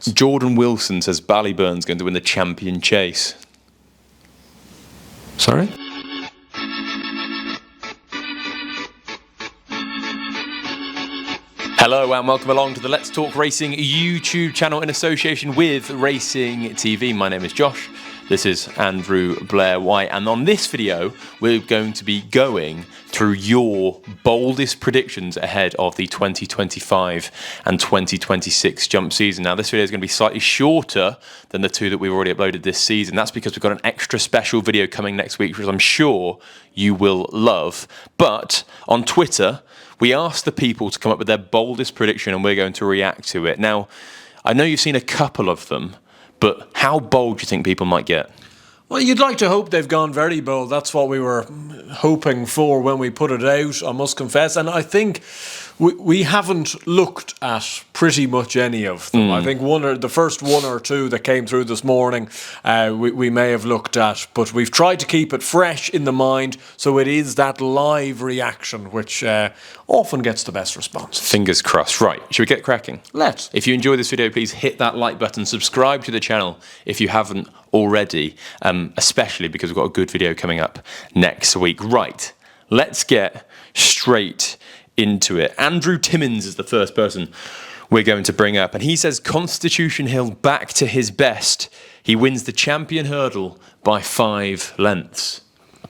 chance. Jordan Wilson says Ballyburn's going to win the champion chase. Sorry? Hello and welcome along to the Let's Talk Racing YouTube channel in association with Racing TV. My name is Josh. This is Andrew Blair White, and on this video we're going to be going through your boldest predictions ahead of the 2025 and 2026 jump season. Now this video is going to be slightly shorter than the two that we've already uploaded this season. That's because we've got an extra special video coming next week, which I'm sure you will love. But on Twitter, we asked the people to come up with their boldest prediction and we're going to react to it. Now, I know you've seen a couple of them, but how bold do you think people might get? Well, you'd like to hope they've gone very bold. That's what we were hoping for when we put it out, I must confess. And I think we haven't looked at pretty much any of them. I think the first one or two that came through this morning, we may have looked at, but we've tried to keep it fresh in the mind, so it is that live reaction which often gets the best response. Fingers crossed. Right, should we get cracking? Let's. If you enjoy this video, please hit that like button, subscribe to the channel if you haven't already, especially because we've got a good video coming up next week. Right, let's get straight into it. Andrew Timmins is the first person we're going to bring up, and he says Constitution Hill back to his best. He wins the champion hurdle by 5 lengths.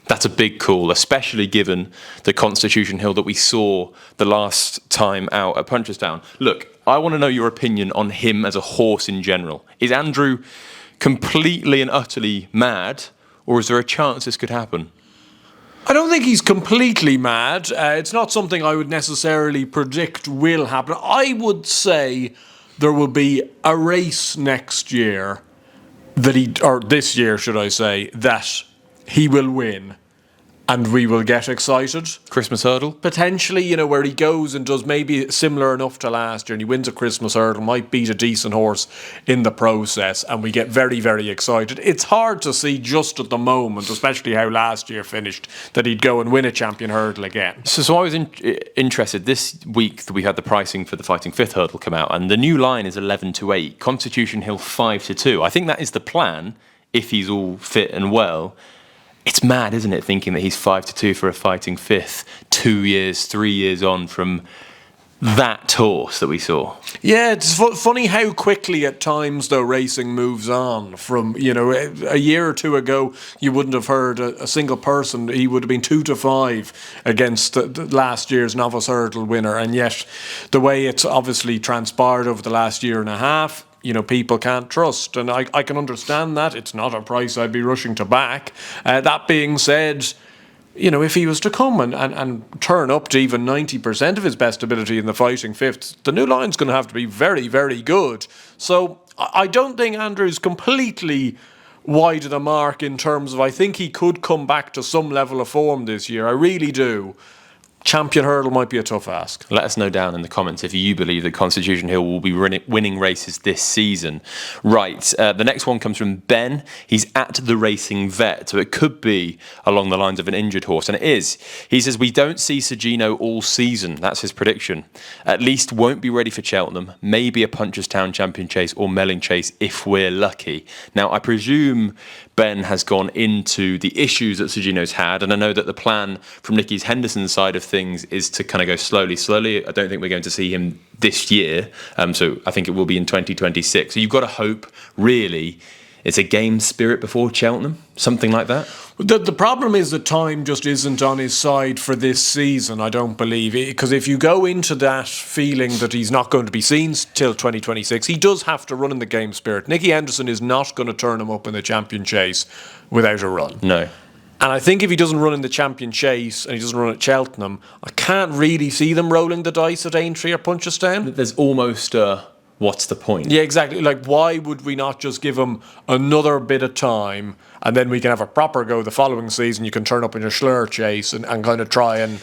That's a big call, especially given the Constitution Hill that we saw the last time out at Punchestown. Look, I want to know your opinion on him as a horse in general. Is Andrew completely and utterly mad, or is there a chance this could happen? I don't think he's completely mad. It's not something I would necessarily predict will happen. I would say there will be a race next year or this year, should I say, that he will win. And we will get excited. Christmas hurdle? Potentially, where he goes and does maybe similar enough to last year and he wins a Christmas hurdle, might beat a decent horse in the process, and we get very, very excited. It's hard to see just at the moment, especially how last year finished, that he'd go and win a champion hurdle again. So I was interested. This week that we had the pricing for the Fighting Fifth hurdle come out, and the new line is 11-8, Constitution Hill 5-2. I think that is the plan if he's all fit and well. It's mad, isn't it, thinking that he's 5-2 for a Fighting Fifth 3 years on from that horse that we saw. Yeah, it's funny how quickly at times, though, racing moves on. From, a year or two ago, you wouldn't have heard a single person. He would have been 2-5 against the last year's novice hurdle winner. And yet, the way it's obviously transpired over the last year and a half, people can't trust. And I can understand that. It's not a price I'd be rushing to back. That being said, if he was to come and turn up to even 90% of his best ability in the Fighting Fifth, the new line's going to have to be very, very good. So I don't think Andrew's completely wide of the mark in terms of, I think he could come back to some level of form this year. I really do. Champion hurdle might be a tough ask. Let us know down in the comments if you believe that Constitution Hill will be winning races this season. Right, the next one comes from Ben. He's at the Racing Vet, so it could be along the lines of an injured horse, and it is. He says, we don't see Sino all season. That's his prediction. At least won't be ready for Cheltenham, maybe a Punchestown Champion Chase or Melling Chase if we're lucky. Now, I presume Ben has gone into the issues that Sugino's had, and I know that the plan from Nicky's Henderson's side of things is to kind of go slowly. I don't think we're going to see him this year, so I think it will be in 2026. So you've got to hope, really, it's a game spirit before Cheltenham, something like that. The problem is that time just isn't on his side for this season, I don't believe. Because if you go into that feeling that he's not going to be seen till 2026, he does have to run in the game spirit. Nicky Henderson is not going to turn him up in the champion chase without a run. No. And I think if he doesn't run in the champion chase and he doesn't run at Cheltenham, I can't really see them rolling the dice at Aintree or Punchestown. There's almost what's the point? Yeah, exactly. Like, why would we not just give him another bit of time and then we can have a proper go the following season? You can turn up in your Schlur chase and kind of try and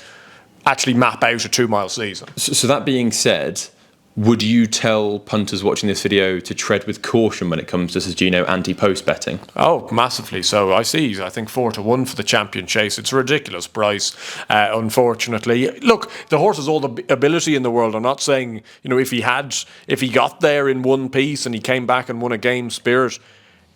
actually map out a 2 mile season. So that being said, Would you tell punters watching this video to tread with caution when it comes to Gino anti-post betting? Oh, massively so. I think 4-1 for the Champion Chase. It's a ridiculous price, unfortunately. Look, the horse has all the ability in the world. I'm not saying, if he got there in one piece and he came back and won a game spirit,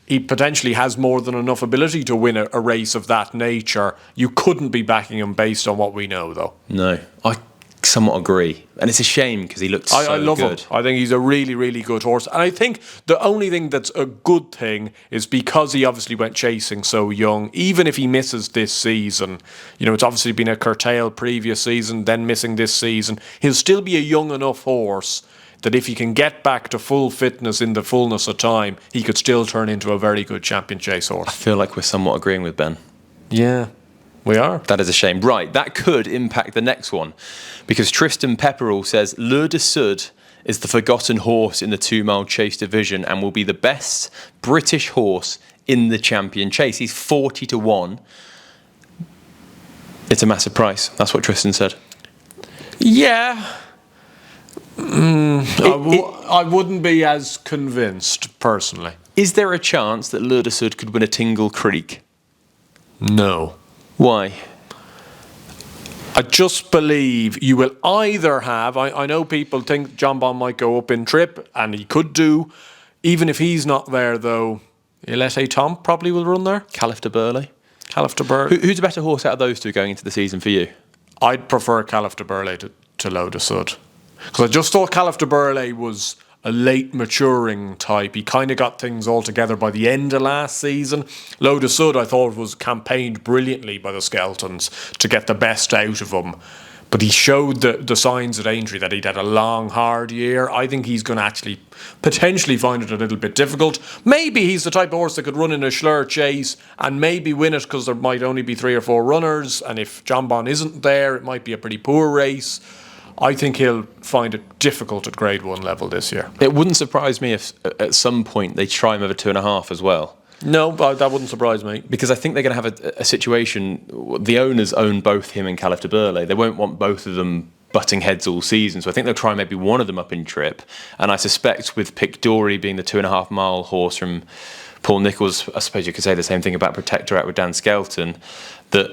he potentially has more than enough ability to win a race of that nature. You couldn't be backing him based on what we know, though. No, I somewhat agree, and it's a shame because he looked so good. I love him. I think he's a really, really good horse, and I think the only thing that's a good thing is because he obviously went chasing so young. Even if he misses this season, it's obviously been a curtailed previous season, then missing this season. He'll still be a young enough horse that if he can get back to full fitness in the fullness of time, he could still turn into a very good Champion Chase horse. I feel like we're somewhat agreeing with Ben. Yeah. We are. That is a shame. Right, that could impact the next one, because Tristan Pepperell says Le de Sud is the forgotten horse in the 2-mile chase division and will be the best British horse in the Champion Chase. He's 40-1. It's a massive price. That's what Tristan said. Yeah. I wouldn't be as convinced, personally. Is there a chance that Le de Sud could win a Tingle Creek? No. Why? I just believe you will either have... I know people think John Bond might go up in trip, and he could do. Even if he's not there, though, Ilete Tom probably will run there. Caliph de Burley? Caliph de Burley. Who's a better horse out of those two going into the season for you? I'd prefer Caliph de Burley to Le de Sud. Because I just thought Caliph de Burley was a late maturing type. He kind of got things all together by the end of last season. Le de Sud, I thought, was campaigned brilliantly by the Skeltons to get the best out of him. But he showed the signs at Aintree that he'd had a long, hard year. I think he's going to actually potentially find it a little bit difficult. Maybe he's the type of horse that could run in a Schlur Chase and maybe win it because there might only be 3 or 4 runners. And if John Bon isn't there, it might be a pretty poor race. I think he'll find it difficult at Grade 1 level this year. It wouldn't surprise me if at some point they try him over 2.5 as well. No, that wouldn't surprise me. Because I think they're going to have a situation, the owners own both him and Caliph de Burley. They won't want both of them butting heads all season. So I think they'll try maybe one of them up in trip. And I suspect with Pic D'Orhy being the 2.5 mile horse from Paul Nicholls, I suppose you could say the same thing about Protector out with Dan Skelton, that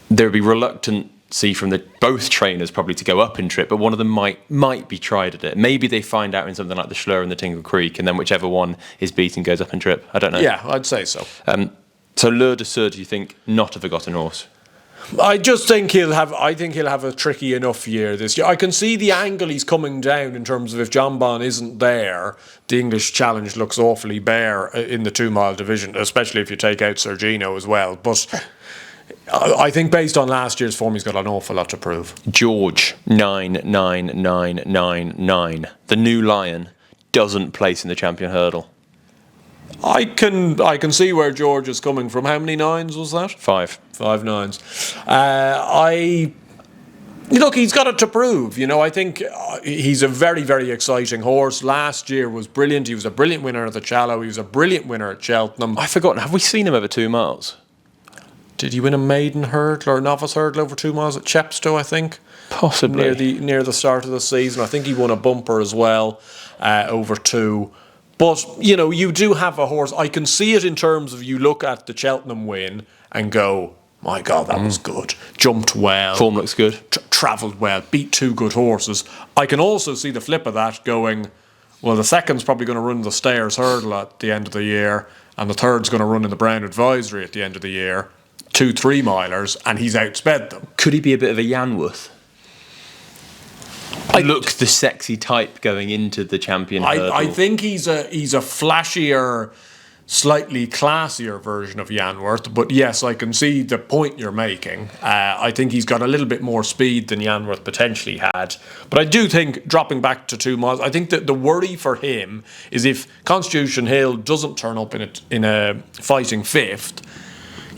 there would be reluctancy from both trainers probably to go up in trip, but one of them might be tried at it. Maybe they find out in something like the Schlur and the Tingle Creek, and then whichever one is beaten goes up in trip. I don't know. Yeah, I'd say so. So Le de Sud, you think not a forgotten horse? I just think he'll have a tricky enough year this year. I can see the angle he's coming down in terms of if John Bon isn't there, the English challenge looks awfully bare in the 2-mile division, especially if you take out Sergino as well. But I think based on last year's form, he's got an awful lot to prove. George 99999. The new Lion doesn't place in the Champion Hurdle. I can see where George is coming from. How many 9s was that? 5. 5 9s. Look, he's got it to prove. I think he's a very, very exciting horse. Last year was brilliant. He was a brilliant winner at the Challow. He was a brilliant winner at Cheltenham. I've forgotten. Have we seen him over 2 miles? Did he win a maiden hurdle or novice hurdle over 2 miles at Chepstow, I think? Possibly. Near the start of the season. I think he won a bumper as well over 2. But, you do have a horse. I can see it in terms of you look at the Cheltenham win and go, my God, that was good. Jumped well. Form looks good. Travelled well. Beat 2 good horses. I can also see the flip of that going, well, the second's probably going to run the Stayers hurdle at the end of the year, and the third's going to run in the Brown Advisory at the end of the year. 2 3-milers, and he's outsped them. Could he be a bit of a Yanworth? Look, the sexy type going into the Champion Hurdle. I think he's a flashier, slightly classier version of Yanworth. But yes, I can see the point you're making. I think he's got a little bit more speed than Yanworth potentially had. But I do think dropping back to 2 miles, I think that the worry for him is if Constitution Hill doesn't turn up in a fighting 5th.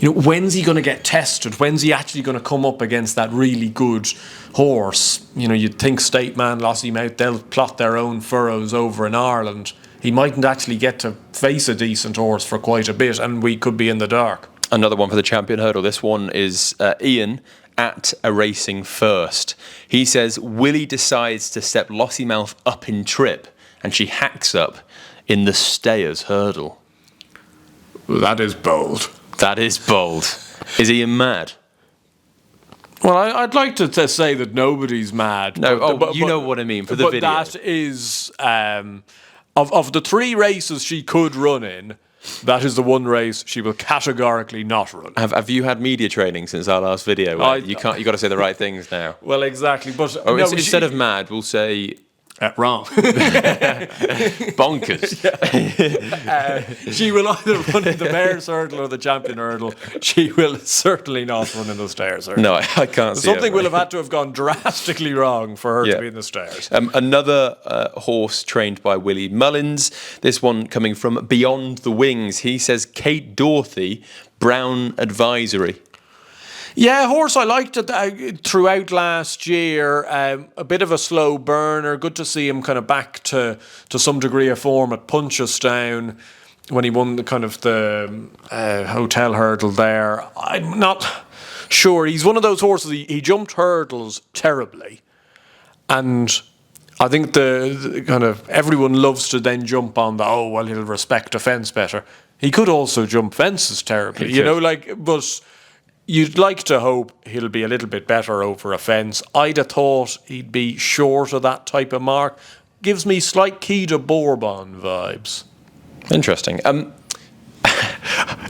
When's he going to get tested? When's he actually going to come up against that really good horse? You'd think State Man, Lossiemouth, they'll plot their own furrows over in Ireland. He mightn't actually get to face a decent horse for quite a bit, and we could be in the dark. Another one for the Champion Hurdle. This one is Ian at a racing first. He says Willie decides to step Lossiemouth up in trip, and she hacks up in the Stayers hurdle. That is bold. That is bold. Is he mad? Well, I'd like to say that nobody's mad. No, you know what I mean for the video. But that is, of the 3 races she could run in, that is the one race she will categorically not run. Have you had media training since our last video? You got to say the right things now. Well, exactly. But instead of mad, we'll say wrong. Bonkers. She will either run in the Mayor's Hurdle or the Champion Hurdle. She will certainly not run in the Stayers Hurdle. No, I can't see Something will have had to have gone drastically wrong for her to be in the Stayers. Another horse trained by Willie Mullins. This one coming from Beyond the Wings. He says Kate Dorothy, Brown Advisory. Yeah, horse I liked it throughout last year. A bit of a slow burner. Good to see him kind of back to some degree of form at Punchestown when he won the hotel hurdle there. I'm not sure. He's one of those horses. He jumped hurdles terribly, and I think the kind of everyone loves to then jump on he'll respect a fence better. He could also jump fences terribly, but you'd like to hope he'll be a little bit better over a fence. I'd have thought he'd be short of that type of mark. Gives me slight Key de Bourbon vibes. Interesting.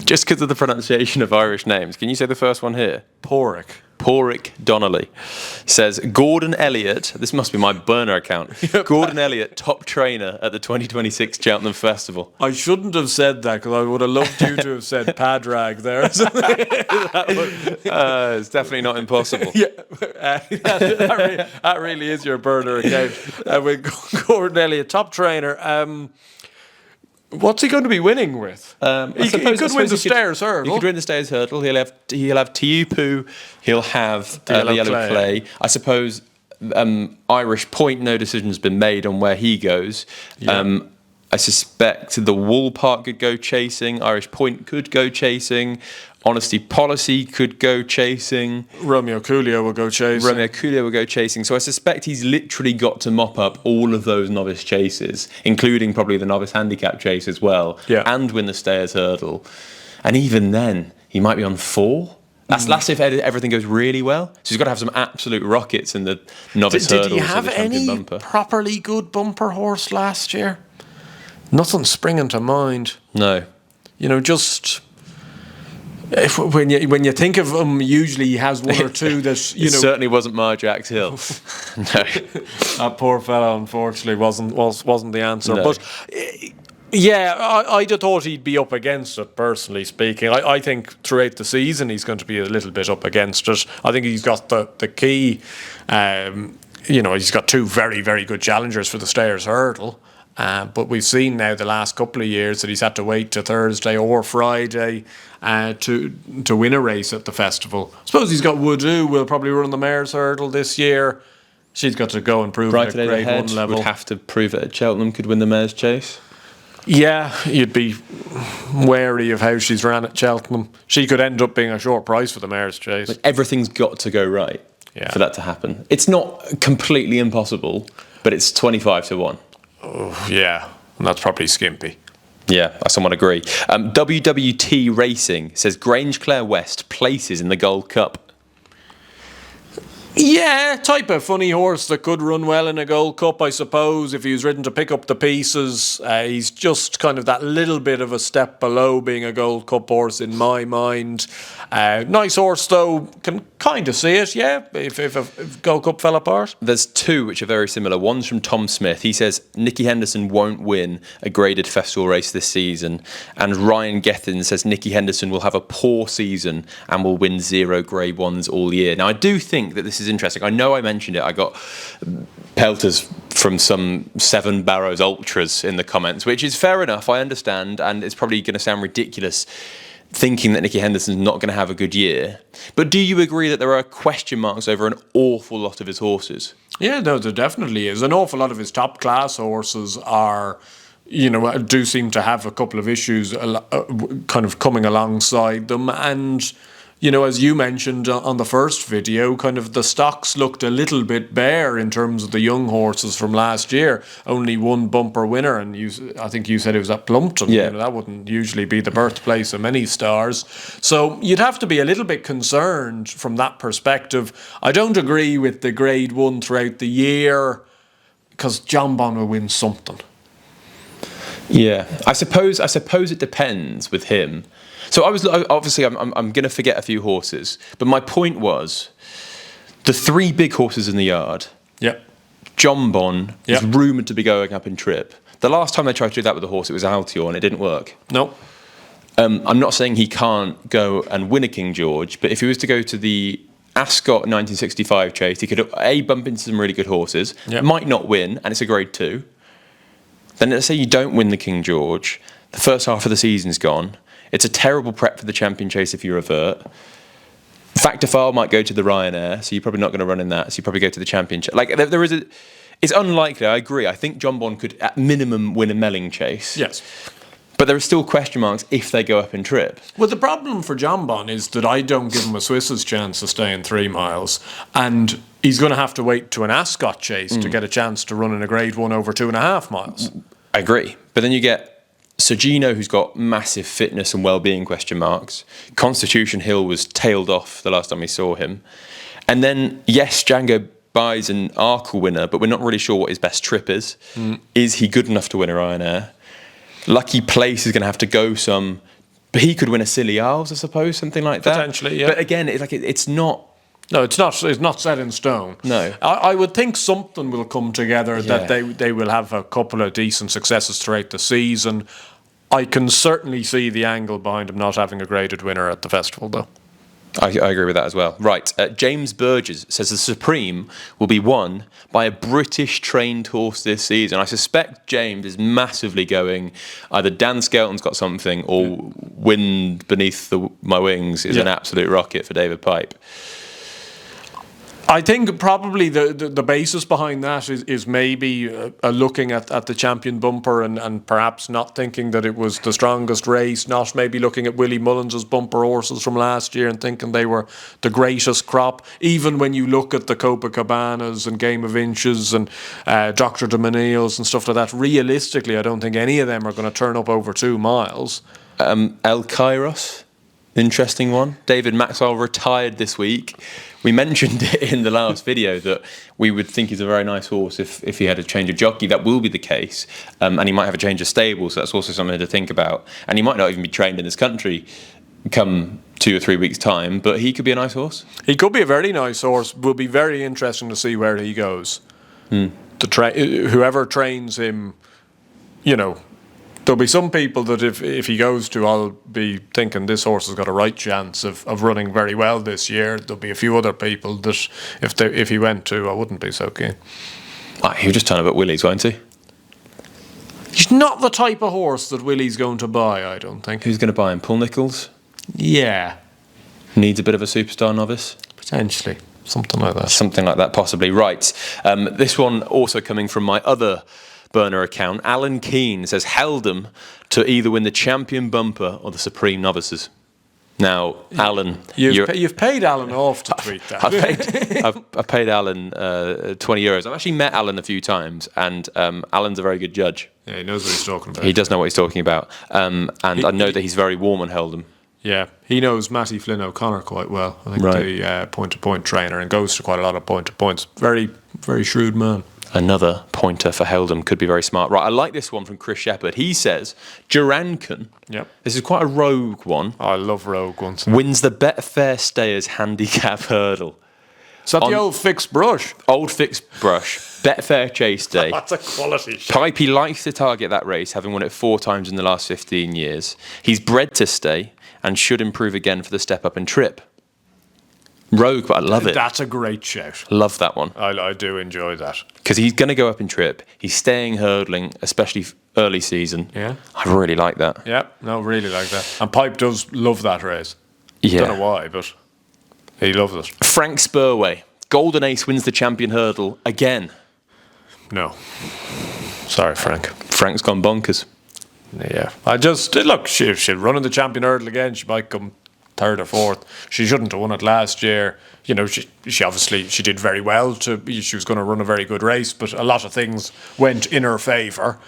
Just because of the pronunciation of Irish names, can you say the first one here? Porrick Donnelly says Gordon Elliott, this must be my burner account, Gordon Elliott, top trainer at the 2026 Cheltenham Festival. I shouldn't have said that because I would have loved you to have said Padrag there. It's definitely not impossible. Yeah, that really is your burner account. With Gordon Elliott, top trainer. What's he going to be winning with? He could win the Stayers Hurdle. He could win the Stayers Hurdle. He'll have Tiupu. He'll have the yellow clay. I suppose Irish Point. No decision's been made on where he goes. Yeah. I suspect the Wool Park could go chasing. Irish Point could go chasing. Honesty Policy could go chasing. Romeo Coolio will go chasing. So I suspect he's literally got to mop up all of those novice chases, including probably the novice handicap chase as well, and win the Stayers Hurdle. And even then, he might be on 4. That's if everything goes really well. So he's got to have some absolute rockets in the novice hurdles. Did he have any properly good bumper horse last year? Nothing springing to mind. No. Just... when you think of him, usually he has one or two that It certainly wasn't Marjack's Hill. No, that poor fella unfortunately wasn't the answer. No. But I'd have thought he'd be up against it. Personally speaking, I think throughout the season he's going to be a little bit up against it. I think he's got the key. He's got 2 very, very good challengers for the Stayers Hurdle. But we've seen now the last couple of years that he's had to wait to Thursday or Friday to win a race at the festival. I suppose he's got Woodoo, will probably run the Mayor's Hurdle this year. She's got to go and prove it at grade 1 level. Would have to prove it at Cheltenham, could win the Mayor's Chase. Yeah, you'd be wary of how she's ran at Cheltenham. She could end up being a short price for the Mayor's Chase. Like everything's got to go right for that to happen. It's not completely impossible, but it's 25 to 1. Oh, yeah, and that's probably skimpy. Yeah, I somewhat agree. WWT Racing says Grange Clare West places in the Gold Cup. Yeah, type of funny horse that could run well in a Gold Cup, I suppose. If he was ridden to pick up the pieces, he's just kind of that little bit of a step below being a Gold Cup horse in my mind. Nice horse, though. Can kind of see it, yeah, if Gold Cup fell apart. There's 2 which are very similar. One's from Tom Smith. He says Nicky Henderson won't win a graded festival race this season. And Ryan Gethin says Nicky Henderson will have a poor season and will win 0 grade 1s all year. Now, I do think that this is interesting. I know I mentioned it. I got pelters from some 7 Barrows ultras in the comments, which is fair enough. I understand, and it's probably going to sound ridiculous thinking that Nicky Henderson's not going to have a good year. But do you agree that there are question marks over an awful lot of his horses? Yeah, no, there definitely is. An awful lot of his top class horses are, do seem to have a couple of issues kind of coming alongside them, and as you mentioned on the first video, kind of the stocks looked a little bit bare in terms of the young horses from last year. Only one bumper winner, and I think you said it was at Plumpton. Yeah. That wouldn't usually be the birthplace of many stars. So you'd have to be a little bit concerned from that perspective. I don't agree with the Grade 1 throughout the year, because John Bon will win something. Yeah, I suppose it depends with him. So I'm going to forget a few horses, but my point was the 3 big horses in the yard. Yep. John Bon is rumoured to be going up in trip. The last time they tried to do that with a horse, it was LTR, and it didn't work. No. I'm not saying he can't go and win a King George, but if he was to go to the Ascot 1965 chase, he could bump into some really good horses, might not win, and it's a Grade 2. Then let's say you don't win the King George, the first half of the season's gone, it's a terrible prep for the champion chase if you revert. Factor File might go to the Ryanair, so you're probably not going to run in that, so you probably go to the championship. Like, it's unlikely, I agree. I think John Bon could, at minimum, win a Melling chase. Yes. But there are still question marks if they go up in trip. Well, the problem for John Bon is that I don't give him a Swiss's chance of staying 3 miles, and he's going to have to wait to an Ascot chase to get a chance to run in a Grade 1 over 2.5 miles. I agree. But then you get Sino, who's got massive fitness and well-being question marks. Constitution Hill was tailed off the last time we saw him. And then, yes, Django buys an Arkle winner, but we're not really sure what his best trip is. Is he good enough to win a Ryanair? Lucky Place is going to have to go some, but he could win a Silly Isles, I suppose, something like that. Potentially, yeah. But again, it's not. No, it's not. It's not set in stone. No, I would think something will come together that they will have a couple of decent successes throughout the season. I can certainly see the angle behind him not having a graded winner at the festival, though. I agree with that as well. Right, James Burgess says the Supreme will be won by a British trained horse this season. I suspect James is massively going either Dan Skelton's got something or Wind Beneath My Wings is an absolute rocket for David Pipe. I think probably the basis behind that is maybe looking at the champion bumper and perhaps not thinking that it was the strongest race, not maybe looking at Willie Mullins' bumper horses from last year and thinking they were the greatest crop. Even when you look at the Copacabanas and Game of Inches and Dr. de Menils and stuff like that, realistically, I don't think any of them are going to turn up over 2 miles. El Kairos, interesting one. David Maxwell retired this week. We mentioned it in the last video that we would think he's a very nice horse if he had a change of jockey. That will be the case. And he might have a change of stable, so that's also something to think about. And he might not even be trained in this country come 2 or 3 weeks' time, but he could be a nice horse. He could be a very nice horse. Will be very interesting to see where he goes. Whoever trains him, there'll be some people that if he goes to, I'll be thinking this horse has got a right chance of running very well this year. There'll be a few other people that if he went to, I wouldn't be so keen. He'll just turn up at Willie's, won't he? He's not the type of horse that Willie's going to buy, I don't think. Who's going to buy him? Paul Nicholls? Yeah. Needs a bit of a superstar novice? Potentially. Something like that. Something like that, possibly. Right. This one also coming from my other burner account. Alan Keane says Held to either win the champion bumper or the Supreme Novices. Now, Alan, you've paid Alan off to tweet that. I've paid Alan €20. I've actually met Alan a few times, and Alan's a very good judge. Yeah, he knows what he's talking about. He does know what he's talking about, and I know that he's very warm on Held. Yeah, he knows Matty Flynn O'Connor quite well. I think the point-to-point trainer, and goes to quite a lot of point-to-points. Very, very shrewd man. Another pointer for Held could be very smart. Right, I like this one from Chris Shepherd. He says, Durancan, this is quite a rogue one. I love rogue ones. Wins the Betfair Stayers handicap hurdle. Is that the old fixed brush? Old fixed brush. Betfair Chase Day. That's a quality shot. Pipey likes to target that race, having won it 4 times in the last 15 years. He's bred to stay and should improve again for the step up and trip. Rogue, but I love it. That's a great shout. Love that one. I do enjoy that. Because he's going to go up in trip. He's staying hurdling, especially early season. Yeah. I really like that. Yeah, no, really like that. And Pipe does love that race. Yeah. Don't know why, but he loves it. Frank Spurway. Golden Ace wins the champion hurdle again. No. Sorry, Frank. Frank's gone bonkers. Yeah. I just, look, she'll run in the champion hurdle again. She might come third or fourth. She shouldn't have won it last year. You know, she obviously she did very well. She was going to run a very good race, but a lot of things went in her favour.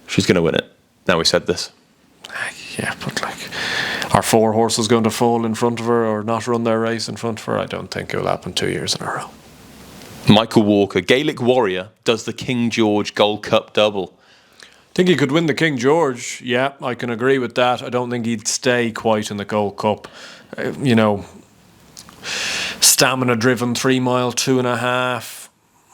She's going to win it. Now we said this. Yeah, but like, are 4 horses going to fall in front of her or not run their race in front of her? I don't think it will happen 2 years in a row. Michael Walker, Gaelic Warrior, does the King George Gold Cup double? I think he could win the King George. Yeah, I can agree with that. I don't think he'd stay quite in the Gold Cup. You know, stamina-driven 3 mile, 2.5.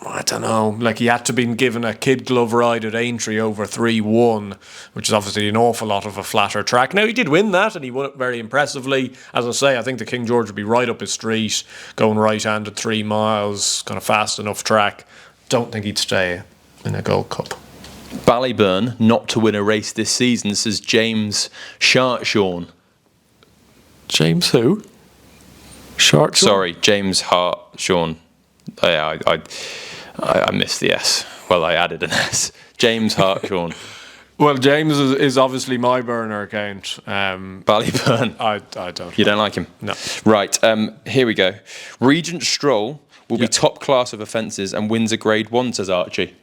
I don't know. Like, he had to be given a kid glove ride at Aintree over 3-1, which is obviously an awful lot of a flatter track. Now, he did win that, and he won it very impressively. As I say, I think the King George would be right up his street, going right-handed 3 miles, kind of fast enough track. Don't think he'd stay in a Gold Cup. Ballyburn not to win a race this season, says James Shartshawn. James who? Shartshawn? Sorry, James Hartshawn. I missed the S. Well, I added an S. James Hartshawn. Well, James is obviously my burner account. Ballyburn. I don't. You don't like him? No. Right, here we go. Regent Stroll will be top class of offences and wins a Grade 1, says Archie.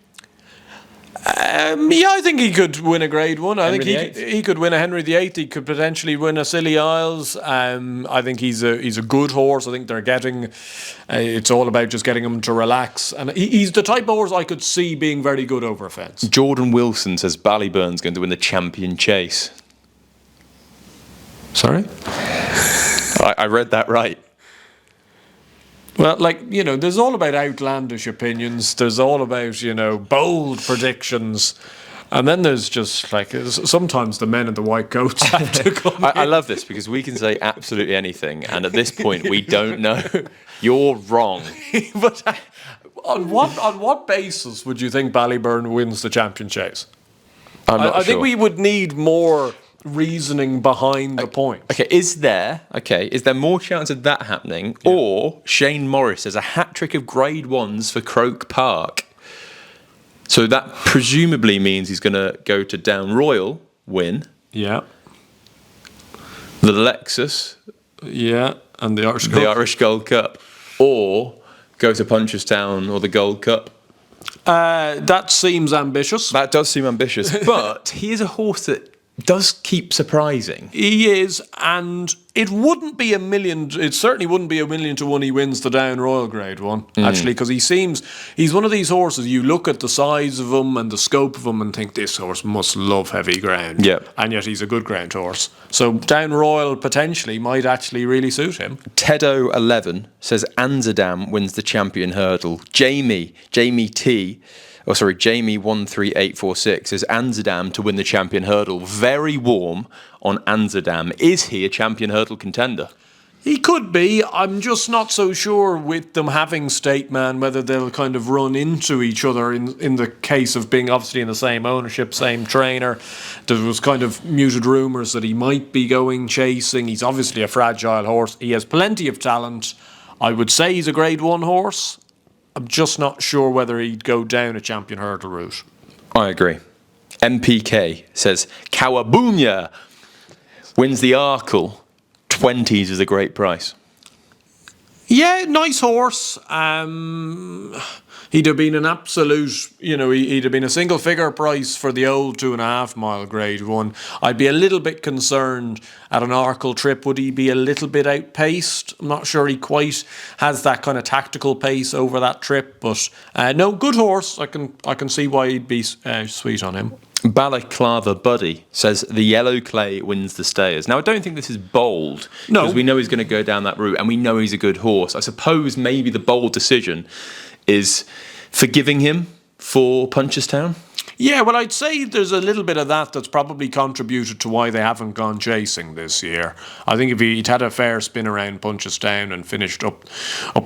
Yeah, I think he could win a Grade 1. I Henry think he could win a Henry VIII. He could potentially win a Scilly Isles. I think he's a good horse. I think they're getting. It's all about just getting him to relax, and he's the type of horse I could see being very good over a fence. Jordan Wilson says Ballyburn's going to win the Champion Chase. Sorry, I read that right. Well, like, you know, there's all about outlandish opinions. There's all about, you know, bold predictions. And then there's just, like, sometimes the men in the white coats have to come I love this because we can say absolutely anything. And at this point, we don't know. You're wrong. But on what basis would you think Ballyburn wins the Champion Chase? I think we would need more reasoning behind the point. Okay, is there more chance of that happening, or Shane Morris has a hat trick of Grade 1s for Croke Park? So that presumably means he's going to go to Down Royal, win. Yeah. The Lexus. Yeah, and the Irish Gold Cup, or go to Punchestown or the Gold Cup. That seems ambitious. That does seem ambitious, but he is a horse that does keep surprising. He is, and it wouldn't be it certainly wouldn't be 1,000,000 to 1 he wins the Down Royal Grade 1, actually, because he's one of these horses, you look at the size of him and the scope of him and think this horse must love heavy ground. Yep. And yet he's a good ground horse. So Down Royal potentially might actually really suit him. Tedo11 says Anzadam wins the Champion Hurdle. Jamie 13846 says Anzadam to win the Champion Hurdle. Very warm on Anzadam. Is he a Champion Hurdle contender? He could be. I'm just not so sure with them having State Man whether they'll kind of run into each other in the case of being obviously in the same ownership, same trainer. There was kind of muted rumours that he might be going chasing. He's obviously a fragile horse. He has plenty of talent. I would say he's a Grade 1 horse. I'm just not sure whether he'd go down a Champion Hurdle route. I agree. MPK says Kawabumia wins the Arkle. 20s is a great price. Yeah, nice horse. He'd have been an absolute, he'd have been a single figure price for the old 2.5 mile Grade 1. I'd be a little bit concerned at an Arkle trip. Would he be a little bit outpaced? I'm not sure he quite has that kind of tactical pace over that trip. But no, good horse. I can see why he'd be sweet on him. Balaclava Buddy says the Yellow Clay wins the Stayers. Now, I don't think this is bold, because we know he's going to go down that route and we know he's a good horse. I suppose maybe the bold decision is forgiving him for Punchestown. Yeah, well, I'd say there's a little bit of that's probably contributed to why they haven't gone chasing this year. I think if he'd had a fair spin around Punchestown and finished up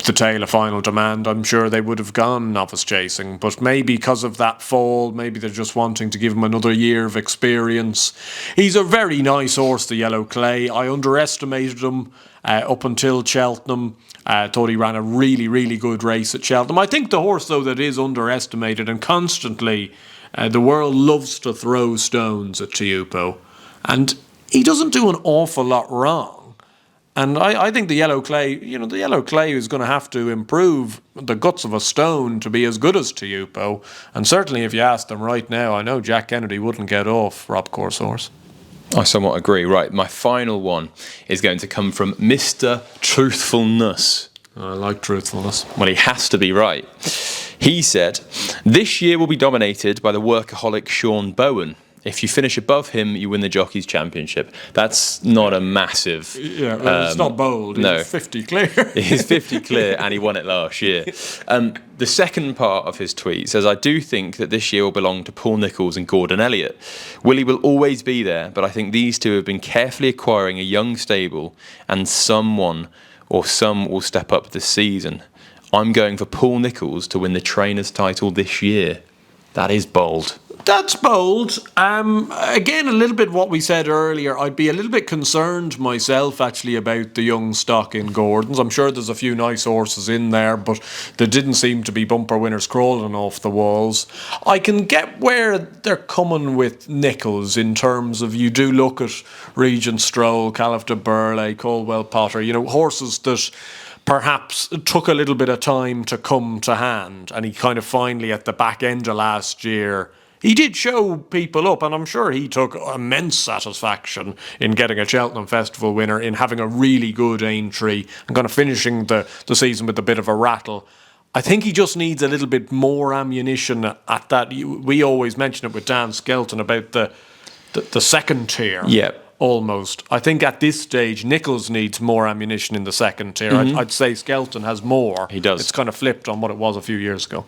the tail of Final Demand, I'm sure they would have gone novice chasing. But maybe because of that fall, maybe they're just wanting to give him another year of experience. He's a very nice horse, the Yellow Clay. I underestimated him up until Cheltenham. Thought he ran a really, really good race at Cheltenham. I think the horse, though, that is underestimated and constantly... the world loves to throw stones at Tiupo, and he doesn't do an awful lot wrong. And I think the yellow clay, the yellow clay is going to have to improve the guts of a stone to be as good as Teupo. And certainly if you ask them right now, I know Jack Kennedy wouldn't get off Rob Course Horse. I somewhat agree. Right, my final one is going to come from Mr. Truthfulness. I like truthfulness. Well, he has to be right. He said, this year will be dominated by the workaholic Sean Bowen. If you finish above him, you win the Jockeys Championship. That's not a massive... Yeah, well, it's not bold. No. He's 50 clear. He's 50 clear and he won it last year. The second part of his tweet says, I do think that this year will belong to Paul Nicholls and Gordon Elliott. Willie will always be there, but I think these two have been carefully acquiring a young stable and someone or some will step up this season. I'm going for Paul Nicholls to win the trainer's title this year. That is bold. That's bold. Again, a little bit what we said earlier. I'd be a little bit concerned myself, actually, about the young stock in Gordon's. I'm sure there's a few nice horses in there, but there didn't seem to be bumper winners crawling off the walls. I can get where they're coming with Nicholls in terms of you do look at Regent Stroll, Caliph de Burley, Caldwell Potter, horses that perhaps took a little bit of time to come to hand, and he kind of finally at the back end of last year he did show people up, and I'm sure he took immense satisfaction in getting a Cheltenham Festival winner, in having a really good entry and kind of finishing the season with a bit of a rattle. I think he just needs a little bit more ammunition at that. We always mention it with Dan Skelton about the second tier. Yeah. Almost. I think at this stage, Nicholls needs more ammunition in the second tier. I'd say Skelton has more. He does. It's kind of flipped on what it was a few years ago.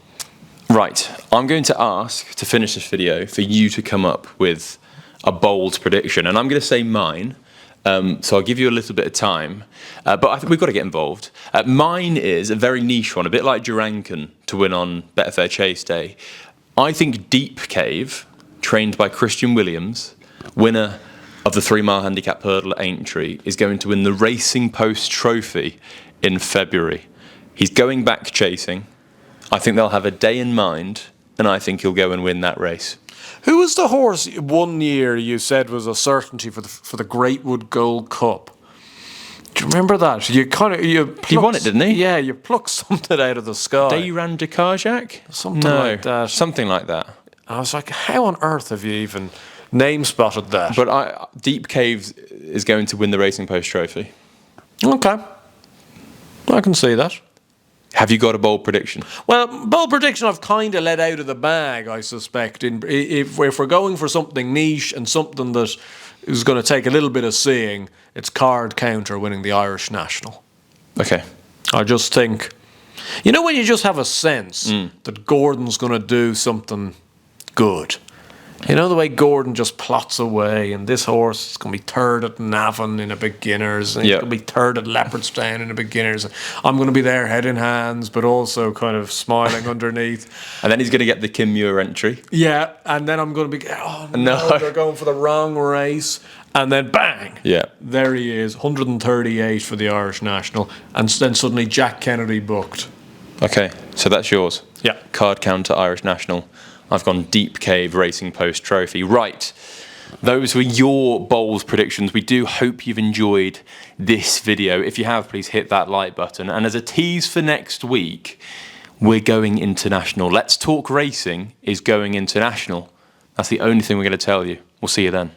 Right, I'm going to ask, to finish this video, for you to come up with a bold prediction. And I'm going to say mine, so I'll give you a little bit of time. But I think we've got to get involved. Mine is a very niche one, a bit like Durancan to win on Betfair Chase Day. I think Deep Cave, trained by Christian Williams, winner of the 3 mile handicap hurdle at Aintree, is going to win the Racing Post Trophy in February. He's going back chasing. I think they'll have a day in mind, and I think he'll go and win that race. Who was the horse 1 year you said was a certainty for the Greatwood Gold Cup? Do you remember that? He won it, didn't he? Yeah, you plucked something out of the sky. Dayran de Carjac? Something like that. Something like that. I was like, how on earth have you even name spotted that? But Deep Caves is going to win the Racing Post Trophy. Okay. I can see that. Have you got a bold prediction? Well, bold prediction I've kind of let out of the bag, I suspect. If we're going for something niche and something that is going to take a little bit of seeing, it's Card Counter winning the Irish National. Okay. I just think, when you just have a sense that Gordon's going to do something good. The way Gordon just plots away, and this horse is going to be third at Navan in a beginners, and he's going to be third at Leopardstown in a beginners. I'm going to be there head in hands, but also kind of smiling underneath. And then he's going to get the Kim Muir entry. Yeah, and then I'm going to be, no, they're going for the wrong race. And then bang, there he is, 138 for the Irish National, and then suddenly Jack Kennedy booked. Okay, so that's yours. Yeah. Card Counter Irish National. I've gone Deep Cave Racing Post Trophy. Right, those were your bold predictions. We do hope you've enjoyed this video. If you have, please hit that like button. And as a tease for next week, we're going international. Let's Talk Racing is going international. That's the only thing we're going to tell you. We'll see you then.